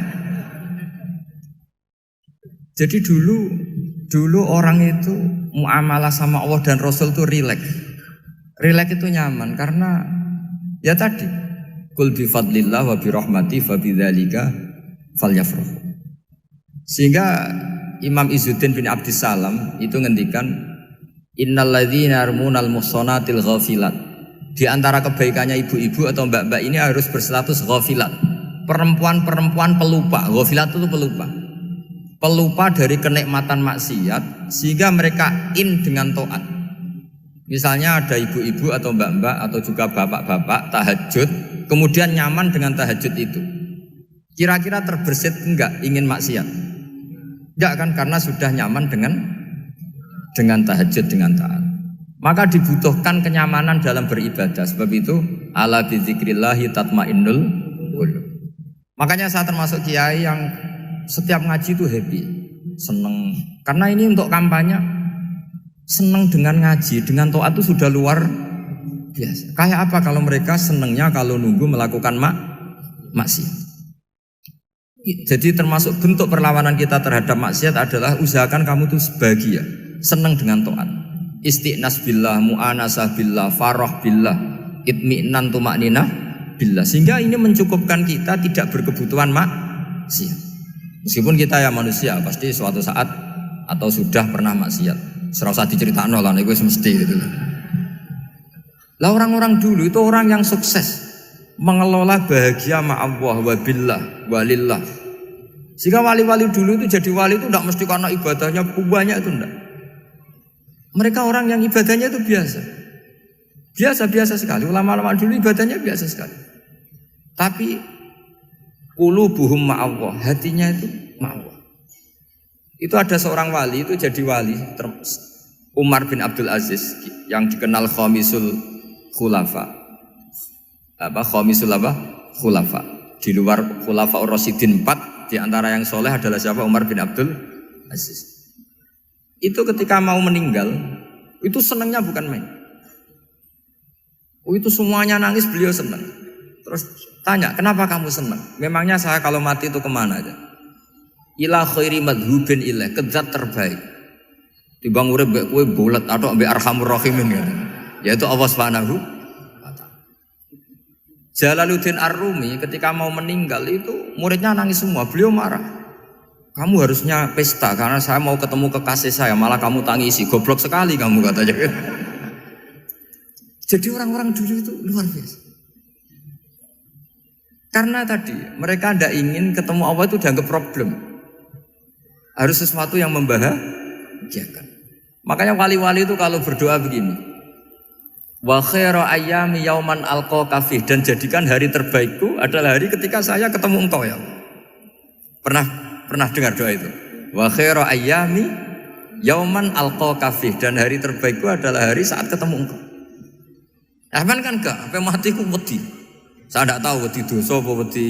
Jadi dulu orang itu muamalah sama Allah dan Rasul itu rileks. Rileks itu nyaman karena ya tadi Qul bi fadlillah wa bi rahmati fa bidzalika falyafrahu. Sehingga Imam Izzuddin bin Abdissalam itu ngendikan innal ladzina yarmunal muhsanatil ghafilat. Di antara kebaikannya ibu-ibu atau mbak-mbak ini harus berstatus ghafilat. Perempuan-perempuan pelupa. Ghafilat itu pelupa. Pelupa dari kenikmatan maksiat sehingga mereka dengan taat. Misalnya ada ibu-ibu atau mbak-mbak atau juga bapak-bapak tahajud, kemudian nyaman dengan tahajud itu. Kira-kira terbersit enggak ingin maksiat? Enggak kan, karena sudah nyaman dengan tahajud, dengan taat. Maka dibutuhkan kenyamanan dalam beribadah. Sebab itu ala bidzikrillahi tatmainnul qulub. Makanya saya termasuk kiai yang setiap ngaji itu happy, seneng. Karena ini untuk kampanye. Senang dengan ngaji, dengan taat itu sudah luar biasa. Kayak apa kalau mereka senangnya kalau nunggu melakukan maksiat. Jadi termasuk bentuk perlawanan kita terhadap maksiat adalah usahakan kamu tuh sebahagia, senang dengan taat. Istiqnas billah, mu'anasah billah, farah billah, itmi'nan tumakninah billah. Sehingga ini mencukupkan kita tidak berkebutuhan maksiat. Meskipun kita ya manusia, pasti suatu saat atau sudah pernah maksiat. Serasa diceritakno lah, itu mesti gitu. Lah orang-orang dulu itu orang yang sukses mengelola bahagia ma Allah wa billah walillah. Sehingga wali-wali dulu itu jadi wali itu tidak mesti karena ibadahnya banyak itu enggak. Mereka orang yang ibadahnya itu biasa. Biasa-biasa sekali. Ulama-ulama dulu ibadahnya biasa sekali. Tapi qulubuhum ma Allah, hatinya itu ma Allah. Itu ada seorang wali itu jadi wali, Umar bin Abdul Aziz yang dikenal Khamisul Khulafa. Khamisul Khulafa. Di luar Khulafa Ar-Rasyidin 4, di antara yang soleh adalah siapa? Umar bin Abdul Aziz. Itu ketika mau meninggal, itu senangnya bukan main. Itu semuanya nangis, beliau senang. Terus tanya, kenapa kamu senang? Memangnya saya kalau mati itu kemana aja? Ila khairi madhubin ilah, ke zat terbaik. Timbang urip mbek kowe bulet atau mbek arhamur rahimin kan. Yaitu Allah Subhanahu wa taala. Jalaluddin Ar-Rumi ketika mau meninggal itu muridnya nangis semua, beliau marah. Kamu harusnya pesta karena saya mau ketemu kekasih saya, malah kamu tangisi. Goblok sekali kamu katanya. Jadi orang-orang dulu itu luar biasa. Karena tadi mereka tidak ingin ketemu Allah itu dianggap problem. Harus sesuatu yang membahagiakan. Makanya wali-wali itu kalau berdoa begini, wa khairu ayyami yauman alqa fih, dan jadikan hari terbaikku adalah hari ketika saya ketemu engkau ya. Pernah Pernah dengar doa itu? Wa khairu ayyami yauman alqaka fih, dan hari terbaikku adalah hari saat ketemu engkau. Aman kan enggak? Sampai mati ku wedi. Saya tidak tahu wedi dosa apa wedi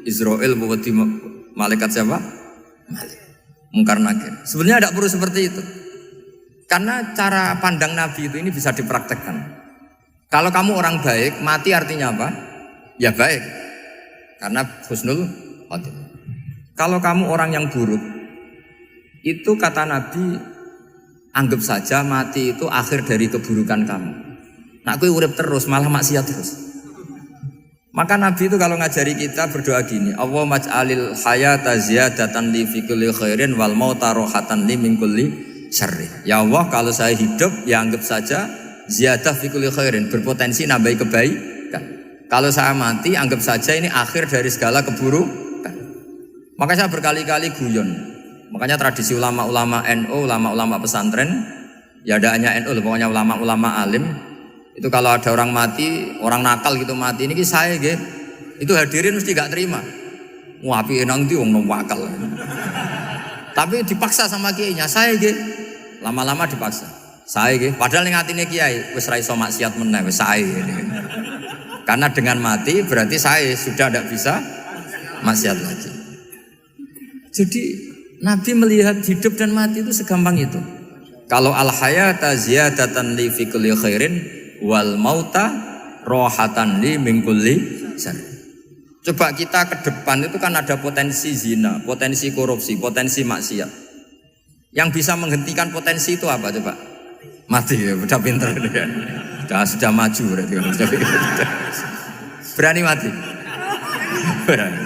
Israel apa wedi malaikat siapa? Mungkar nakir. Sebenarnya tidak perlu seperti itu. Karena cara pandang Nabi itu ini bisa dipraktekkan. Kalau kamu orang baik, mati artinya apa? Ya baik. Karena husnul khotimah. Kalau kamu orang yang buruk, itu kata Nabi, anggap saja mati itu akhir dari keburukan kamu. Nak kowe urip terus malah maksiat terus. Maka Nabi itu kalau ngajari kita berdoa gini, Allahumma ij'alil hayata ziyadatan li fi kulli khairin wal mauta rohatan li min kulli syarri. Ya Allah, kalau saya hidup ya anggap saja ziyadah fi kulli khairin, berpotensi nambahi kebaikan. Kalau saya mati anggap saja ini akhir dari segala keburukan. Maka saya berkali-kali guyon. Makanya tradisi ulama-ulama NU, ulama-ulama pesantren, ya ada hanya NU, pokoknya ulama-ulama alim. Itu kalau ada orang mati, orang nakal gitu mati, ini saya gitu. Itu hadirin mesti gak terima. Wah, api enang itu wong wakal. Tapi dipaksa sama kiainya, saya gitu. Lama-lama dipaksa. Saya gitu. Padahal yang ngatine kiai, wis ra iso maksiat meneh, wis saya gitu. Karena dengan mati berarti saya sudah tidak bisa maksiat lagi. Jadi Nabi melihat hidup dan mati itu segampang itu. Kalau al-hayata ziyadatan li fi kulli khairin wal mauta rohatan li min kulli syarr. Coba kita ke depan itu kan ada potensi zina, potensi korupsi, potensi maksiat. Yang bisa menghentikan potensi itu apa coba? Mati ya, udah pinter ya. Sudah maju berarti. Berani mati. Berani.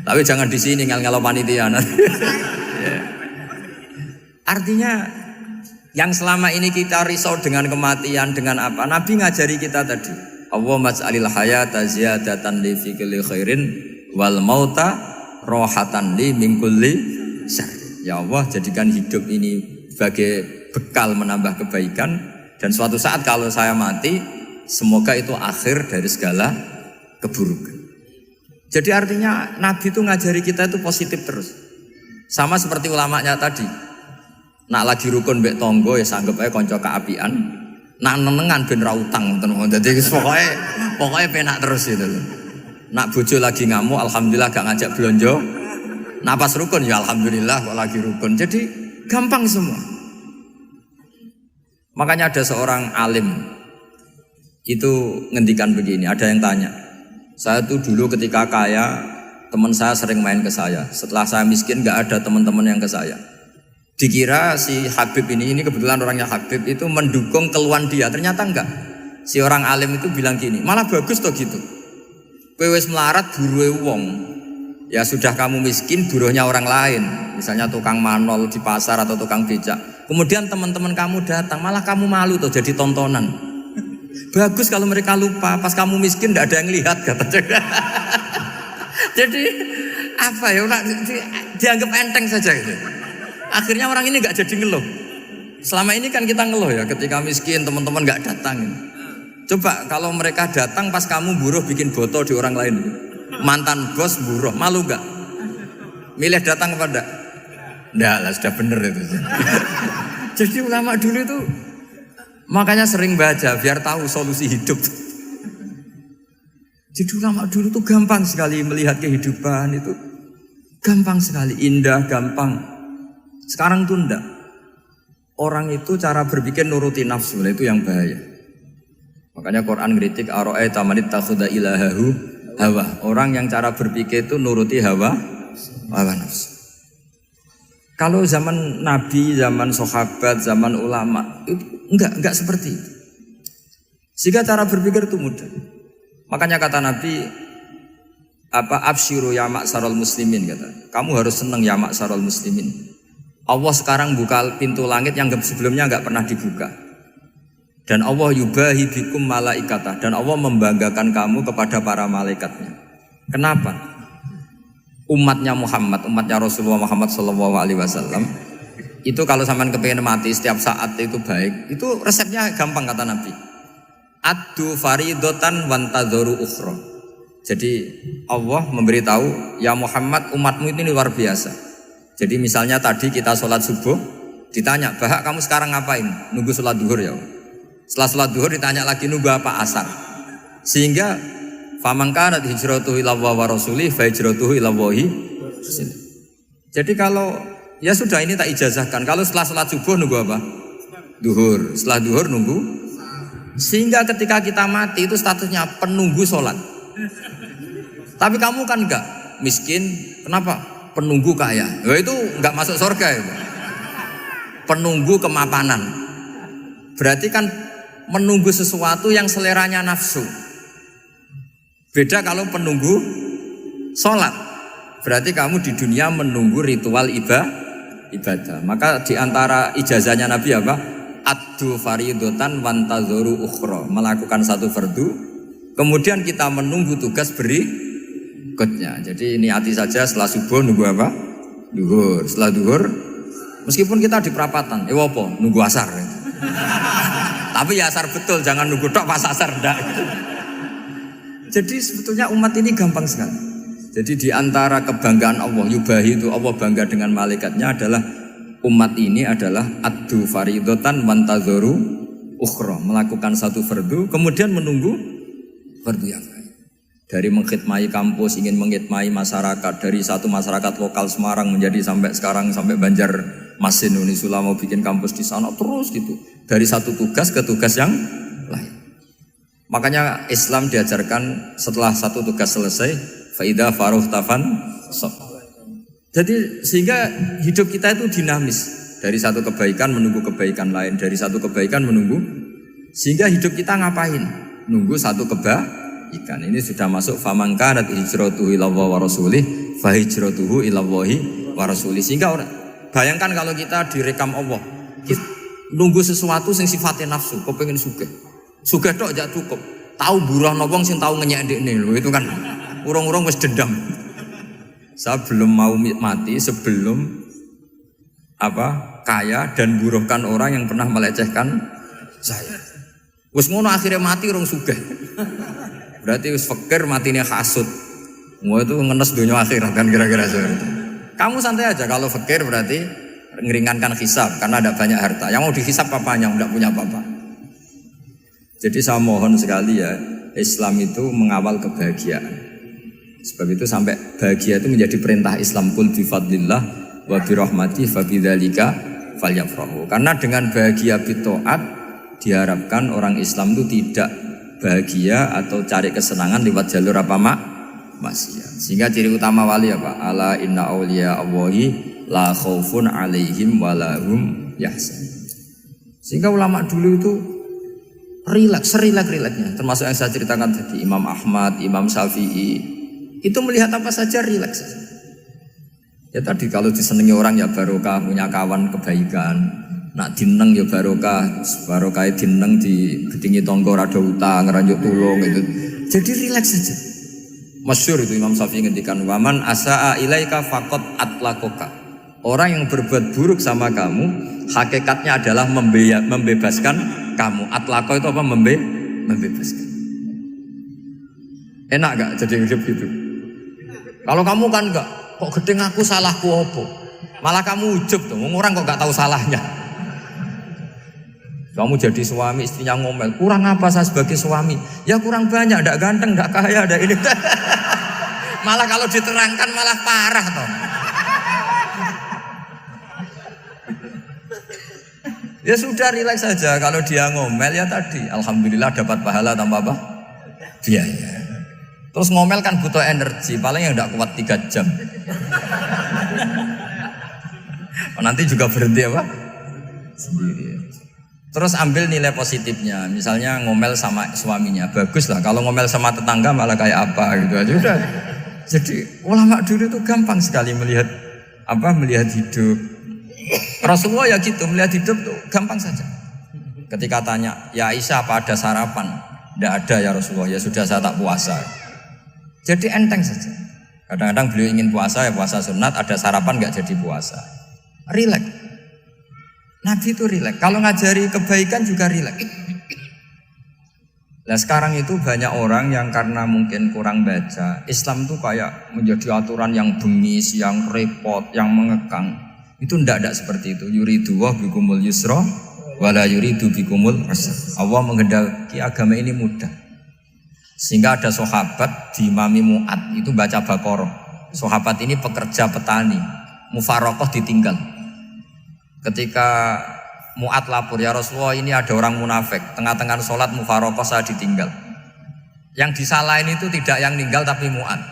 Tapi jangan di sini ngel-ngelo panitia. Ya. Artinya yang selama ini kita risau dengan kematian, dengan apa? Nabi ngajari kita tadi. Allahumma ij'alil hayata ziyadatan li fi kulli khairin wal mauta rohatan li min kulli syarr. Ya Allah, jadikan hidup ini sebagai bekal menambah kebaikan, dan suatu saat kalau saya mati, semoga itu akhir dari segala keburukan. Jadi artinya Nabi itu ngajari kita itu positif terus. Sama seperti ulamanya tadi. Nak lagi rukun mbek tonggo ya sanggep ae kanca keapian. Nak nenengan ben ra utang ngoten. Dadi pokoknya penak terus itu lho. Nak bojo lagi ngamuk alhamdulillah gak ngajak blonjo. Nak pas rukun ya alhamdulillah kok lagi rukun. Jadi gampang semua. Makanya ada seorang alim itu ngendikan begini, ada yang tanya. Saya tuh dulu ketika kaya, teman saya sering main ke saya. Setelah saya miskin gak ada teman-teman yang ke saya. Dikira si Habib ini kebetulan orangnya Habib itu mendukung keluhan dia, ternyata enggak. Si orang alim itu bilang gini, malah bagus toh gitu. Kowe wis melarat buruhe wong. Ya sudah kamu miskin buruhnya orang lain, misalnya tukang manol di pasar atau tukang becak. Kemudian teman-teman kamu datang, malah kamu malu tuh jadi tontonan. Bagus kalau mereka lupa pas kamu miskin tidak ada yang lihat katanya. Jadi apa ya, dianggap enteng saja gitu. Akhirnya orang ini nggak jadi ngeluh. Selama ini kan kita ngeluh ya, ketika miskin teman-teman nggak datang. Coba kalau mereka datang pas kamu buruh bikin foto di orang lain, mantan bos buruh, malu nggak? Milih datang apa enggak? Enggak lah, sudah bener itu. Jadi ulama dulu itu makanya sering baca biar tahu solusi hidup. Jadi ulama dulu tuh gampang sekali melihat kehidupan itu, gampang sekali, indah, gampang. Sekarang tuh enggak. Orang itu cara berpikir nuruti nafsu, itu yang bahaya. Makanya Quran ngeritik ara'aita man ittakhadha ilahahu hawa. Orang yang cara berpikir itu nuruti hawa nafsu. Kalau zaman Nabi, zaman sahabat, zaman ulama itu enggak seperti itu. Sehingga cara berpikir itu mudah. Makanya kata Nabi, absyiru ya ma'syaral muslimin, kata. Kamu harus senang ya ma'syaral muslimin. Allah sekarang buka pintu langit yang sebelumnya enggak pernah dibuka. Dan Allah yubahi bikum malaikata, dan Allah membanggakan kamu kepada para malaikatnya. Kenapa? Umatnya Muhammad, umatnya Rasulullah Muhammad SAW itu kalau sampean kepengen mati setiap saat itu baik, itu resepnya gampang kata Nabi. Addu faridotan wantadzoru ukhra. Jadi Allah memberitahu, ya Muhammad, umatmu ini luar biasa. Jadi misalnya tadi kita sholat subuh, ditanya, Bahak kamu sekarang ngapain? Nunggu sholat duhur ya. Setelah sholat duhur ditanya lagi, nunggu apa? Asar. Sehingga faman kanat hijratuhu ila Allah wa rasulih fa hijratuhu ila Allahi. Jadi kalau ya sudah ini tak ijazahkan. Kalau setelah sholat subuh nunggu apa? Duhur. Setelah duhur nunggu. Sehingga ketika kita mati itu statusnya penunggu sholat. Tapi kamu kan enggak miskin, kenapa? Penunggu kaya. Ya itu enggak masuk surga itu. Penunggu kemapanan. Berarti kan menunggu sesuatu yang seleranya nafsu. Beda kalau penunggu sholat. Berarti kamu di dunia menunggu ritual ibadah. Maka di antara ijazahnya Nabi apa? Addu faridotan wantazuru ukhra. Melakukan satu fardu, kemudian kita menunggu tugas berikutnya. Jadi niati saja setelah subuh nunggu apa? Duhur. Setelah duhur, meskipun kita di perapatan, apa? Nunggu asar. Tapi ya asar betul, jangan nunggu tok pas asar enggak. Jadi sebetulnya umat ini gampang sekali. Jadi di antara kebanggaan Allah, yubahi itu Allah bangga dengan malaikatnya adalah umat ini adalah addu faridotan wantazuru ukhra, melakukan satu fardu kemudian menunggu fardu yang lain. Dari mengkhidmati kampus, ingin mengkhidmati masyarakat, dari satu masyarakat lokal Semarang menjadi sampai sekarang sampai Banjarmasin, Unisula mau bikin kampus di sana terus gitu. Dari satu tugas ke tugas yang lain. Makanya Islam diajarkan setelah satu tugas selesai, faida faruh tafan sob. Jadi sehingga hidup kita itu dinamis, dari satu kebaikan menunggu kebaikan lain, dari satu kebaikan menunggu, sehingga hidup kita ngapain? Nunggu satu kebaikan. Ini sudah masuk faman kanat hijratuhu ila Allah wa rasulih fa hijratuhu ila Allahi wa rasulih. Sehingga bayangkan kalau kita direkam Allah, kita nunggu sesuatu yang sifatnya nafsu, kau pengen sugih tok jak cukup. Tahu buruh wong sing tahu ngenyek ndekne lho, itu kan urung-urung wis dendam. Saya belum mau mati sebelum kaya dan buruhkan orang yang pernah melecehkan saya. Wis ngono akhirnya mati urung sugih. Berarti wis fakir matine hasud. Mau itu ngenes dunia akhirat kan kira-kira seperti itu. Kamu santai aja kalau fakir berarti ngeringankan hisab karena ada banyak harta. Yang mau dihisab apanya? Enggak punya apa-apa. Jadi saya mohon sekali ya, Islam itu mengawal kebahagiaan. Sebab itu sampai bahagia itu menjadi perintah Islam, kul bi fadlillah wa bi rahmati fa bidzalika falyafrahu. Karena dengan bahagia bi taat diharapkan orang Islam itu tidak bahagia atau cari kesenangan lewat jalur apa maksiat. Sehingga ciri utama wali apa? Ala inna auliya Allahi la khaufun alaihim wa lahum yahzanun. Sehingga ulama dulu itu rileks-rileksnya. Termasuk yang saya ceritakan tadi, Imam Ahmad, Imam Syafi'i, itu melihat apa saja rileks. Ya tadi kalau disenangi orang ya barokah, punya kawan kebaikan. Nak dineng ya barokah dineng di gedingi tonggo rada utang, ngeranjuk tulung itu. Jadi rileks saja. Masyhur itu Imam Syafi'i ngendikan, waman asaa ilaika faqad atlaqaka. Orang yang berbuat buruk sama kamu, hakikatnya adalah membebaskan kamu. Atlaqo itu apa? Membebaskan. Enak gak jadi hidup gitu? Kalau kamu kan enggak, kok gedeng aku salahku apa? Malah kamu ujub tuh, orang kok enggak tahu salahnya. Kamu jadi suami, istrinya ngomel, kurang apa saya sebagai suami? Ya kurang banyak, enggak ganteng, enggak kaya, enggak ini. Malah kalau diterangkan malah parah toh. Ya sudah rileks saja, kalau dia ngomel ya tadi, alhamdulillah dapat pahala tanpa apa? Biaya. Terus ngomel kan butuh energi, paling yang tidak kuat 3 jam. Nanti juga berhenti apa? Sendiri. Terus ambil nilai positifnya, misalnya ngomel sama suaminya, bagus lah. Kalau ngomel sama tetangga malah kayak apa gitu aja udah. Jadi ulama dulu itu gampang sekali melihat hidup. Rasulullah ya gitu, melihat hidup tuh gampang saja. Ketika tanya, ya Aisyah apa ada sarapan? Tidak ada ya Rasulullah, ya sudah saya tak puasa. Jadi enteng saja. Kadang-kadang beliau ingin puasa ya puasa sunat, ada sarapan nggak jadi puasa. Rileks. Nabi itu rileks. Kalau ngajari kebaikan juga rileks. Nah sekarang itu banyak orang yang karena mungkin kurang baca, Islam tuh kayak menjadi aturan yang bengis, yang repot, yang mengekang. Itu ndak seperti itu. Yuridu wa bikumul yusra wala yuridu bikumul usra. Allah menghendaki agama ini mudah. Sehingga ada sahabat di Imami Mu'ad itu baca Baqarah. Sahabat ini pekerja petani, mufarokoh ditinggal. Ketika Mu'ad lapor, ya Rasulullah ini ada orang munafik, tengah-tengah sholat mufarokoh saya ditinggal. Yang disalahin itu tidak yang ninggal tapi Mu'ad.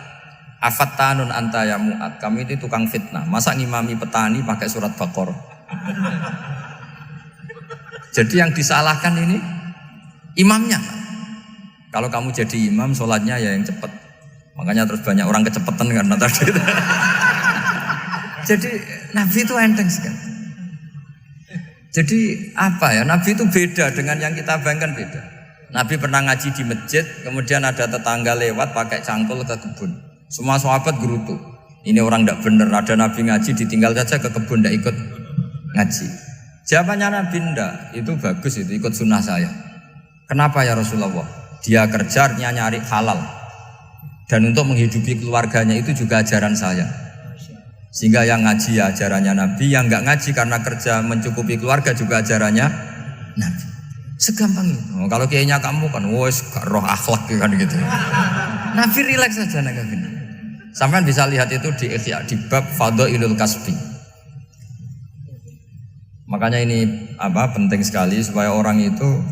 Afattanun anta ya Mu'ad, kami itu tukang fitnah. Masa ngimami petani pakai surat Baqarah? Jadi yang disalahkan ini imamnya. Kalau kamu jadi imam, sholatnya ya yang cepat. Makanya terus banyak orang kecepatan karena tadi. Jadi Nabi itu enteng sekali. Jadi apa ya, Nabi itu beda dengan yang kita bayangkan beda. Nabi pernah ngaji di masjid, kemudian ada tetangga lewat pakai cangkul ke kebun. Semua sahabat gerutu. Ini orang tidak benar, ada Nabi ngaji ditinggal saja ke kebun, tidak ikut ngaji. Jawabannya Nabi tidak, itu bagus, itu ikut sunnah saya. Kenapa ya Rasulullah? Dia kerjanya nyari halal. Dan untuk menghidupi keluarganya itu juga ajaran saya. Sehingga yang ngaji ya ajarannya Nabi, yang enggak ngaji karena kerja mencukupi keluarga juga ajarannya Nabi. Segampang itu. Oh, kalau kayaknya kamu kan, wes roh akhlak kan gitu. Nabi rileks saja Nabi. Sampai bisa lihat itu di Ihya di bab Fadhailul Kasbi. Makanya ini penting sekali supaya orang itu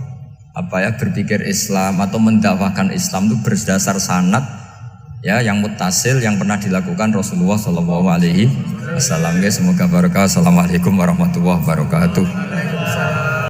berpikir Islam atau mendakwakan Islam itu berdasar sanad. Ya, yang muttasil yang pernah dilakukan Rasulullah Shallallahu Alaihi Wasallam. Semoga barokah. Assalamualaikum warahmatullahi wabarakatuh.